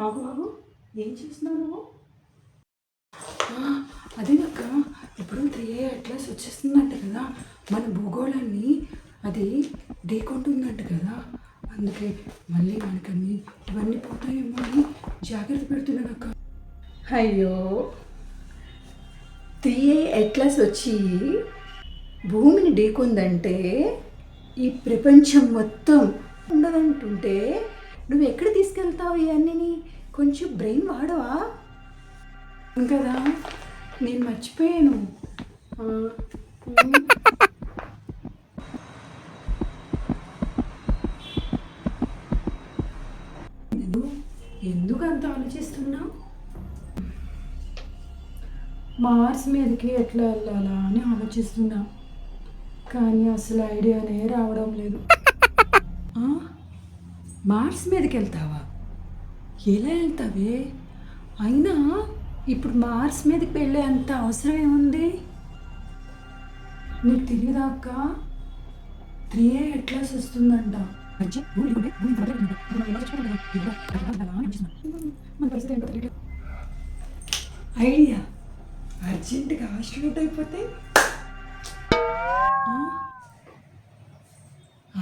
ఆగు ఆగు, ఏం చేస్తున్నావు నువ్వు? అదేనక్క, ఇప్పుడు 3A అట్లాస్ వచ్చేస్తుందంట కదా, మన భూగోళాన్ని అది ఢీకొంటుందంట కదా, అందుకే మళ్ళీ మనకన్నీ ఇవన్నీ పోతాయేమో అని జాగ్రత్త పెడుతున్నానక్క. అయ్యో, 3A అట్లాస్ వచ్చి భూమిని ఢీకొందంటే ఈ ప్రపంచం మొత్తం ఉండదంటుంటే నువ్వు ఎక్కడ తీసుకెళ్తావు ఇవన్నీ? కొంచెం బ్రెయిన్ వాడవా? కదా, నేను మర్చిపోయాను. ఎందుకు అంత ఆలోచిస్తున్నావు? మార్స్ మీదకి ఎట్లా వెళ్ళాలా అని ఆలోచిస్తున్నా, కానీ అసలు ఐడియానే రావడం లేదు. మార్స్ మీదకి వెళ్తావా? ఎలా వెళ్తావే? అయినా ఇప్పుడు మార్స్ మీదకి వెళ్ళే అంత అవసరం ఏముంది? నీకు తెలియదా అక్క, 3A అట్లాస్ వస్తుందంట. ఐడియా, అర్జెంటుగా ఆస్ట్రోనట్ అయిపోతే.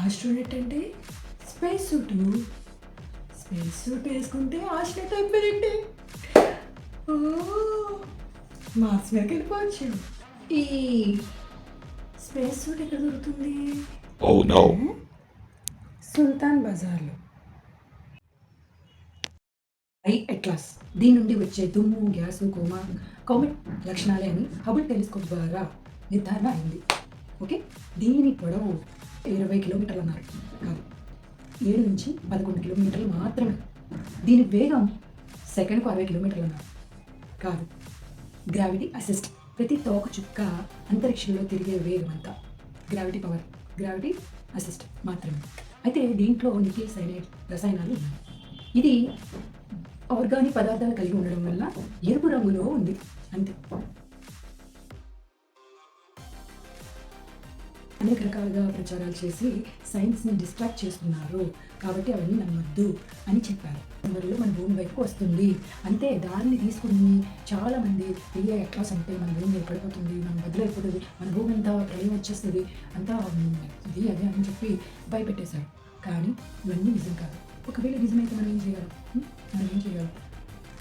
ఆస్ట్రోనట్ అంటే స్పేస్ సూట్ వేసుకుంటే ఆస్ట్రోనట్ అయిపోయిందంటే మార్స్ మీదకి వెళ్ళిపోవచ్చు. ఈ స్పేస్ సూట్ ఎక్కడ దొరుకుతుంది? సుల్తాన్ బజార్లో. అట్లాస్, దీని నుండి వచ్చే దుమ్ము, గ్యాసు, కామెట్ లక్షణాలే అని హబుల్ టెలిస్కోప్ ద్వారా నిర్ధారణ అయింది. ఓకే, దీని పొడవు 20 కిలోమీటర్లు అన్నారు, కాదు 7 నుంచి 11 కిలోమీటర్లు మాత్రమే. దీని వేగం సెకండ్కు 60 కిలోమీటర్లు అన్నారు, కాదు గ్రావిటీ అసిస్ట్. ప్రతి తోక చుక్క అంతరిక్షంలో తిరిగే వేగం అంతా గ్రావిటీ అసిస్ట్ మాత్రమే. అయితే దీంట్లో నికెల్ సైనైడ్ రసాయనాలు ఉన్నాయి. ఇది ఆర్గానిక్ పదార్థాలు కలిగి ఉండడం వల్ల ఎరుపు రంగులో ఉంది, అంతే. అనేక రకాలుగా ప్రచారాలు చేసి సైన్స్ని డిస్ట్రాక్ట్ చేస్తున్నారు, కాబట్టి అవన్నీ నమ్మద్దు అని చెప్పారు. అందువల్ల మన భూమి వైపుకు వస్తుంది అంతే. దాన్ని తీసుకుని చాలామంది 3A అట్లాస్ అంటే మన భూమి ఎక్కడిపోతుంది, మనం బదులైపోతుంది, మన భూమి అంతా ప్రళయం వచ్చేస్తుంది, అంతా ఇది అదే అని చెప్పి భయపెట్టేశారు. కానీ ఇవన్నీ నిజం కాదు. ఒకవేళ నిజమైతే మనం ఏం చేయాలి?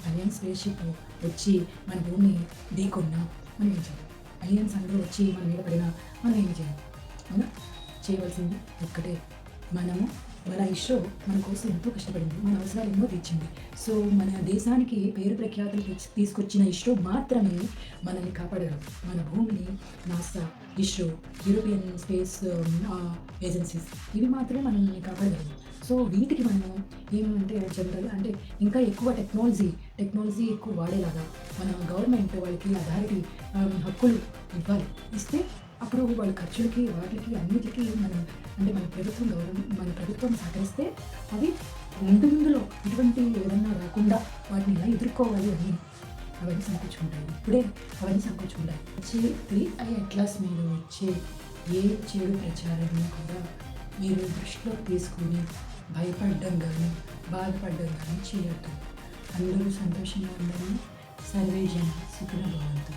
అలియన్స్ స్పేస్ షిప్ వచ్చి మన భూమిని ఢీకొన్నా మనం ఏం చేయాలి? అలియన్స్ అందరూ వచ్చి మన మీద పడినా మనం ఏం చేయాలి? అవునా, చేయవలసింది ఒక్కటే. మన ఇస్రో మన కోసం ఎంతో కష్టపడింది, మన అవసరాలు ఎన్నో తీర్చింది. సో మన దేశానికి పేరు ప్రఖ్యాతులు తీసుకొచ్చిన ఇస్రో మాత్రమే మనల్ని కాపాడగలరు. మన భూమిని NASA, ISRO, European space agencies ఇవి మాత్రమే మనల్ని కాపాడగలరు. సో వీటికి మనం ఏమంటే జనరల్ అంటే ఇంకా ఎక్కువ టెక్నాలజీ ఎక్కువ వాడేలాగా మన గవర్నమెంట్ వాళ్ళకి అథారిటీ హక్కులు ఇవ్వాలి. ఇస్తే అప్పుడు వాళ్ళ ఖర్చులకి వాటికి అన్నిటికీ మన ప్రభుత్వం సహకరిస్తే అవి ముందులో ఇటువంటి ఏదన్నా రాకుండా వాటిని ఎలా ఎదుర్కోవాలి అని అవన్నీ సమకూర్చుకుంటాయి. ఇప్పుడే అవన్నీ సమకూర్చుకుంటాయి. వచ్చే 3A అట్లాస్ మీద వచ్చే ఏ చెడు ప్రచారాన్ని కూడా మీరు దృష్టిలోకి తీసుకుని భయపడడం కానీ బాధపడడం కానీ చేయొద్దు. అందరూ సంతోషంగా ఉండాలని. సర్వే జన సుఖినో భవంతు.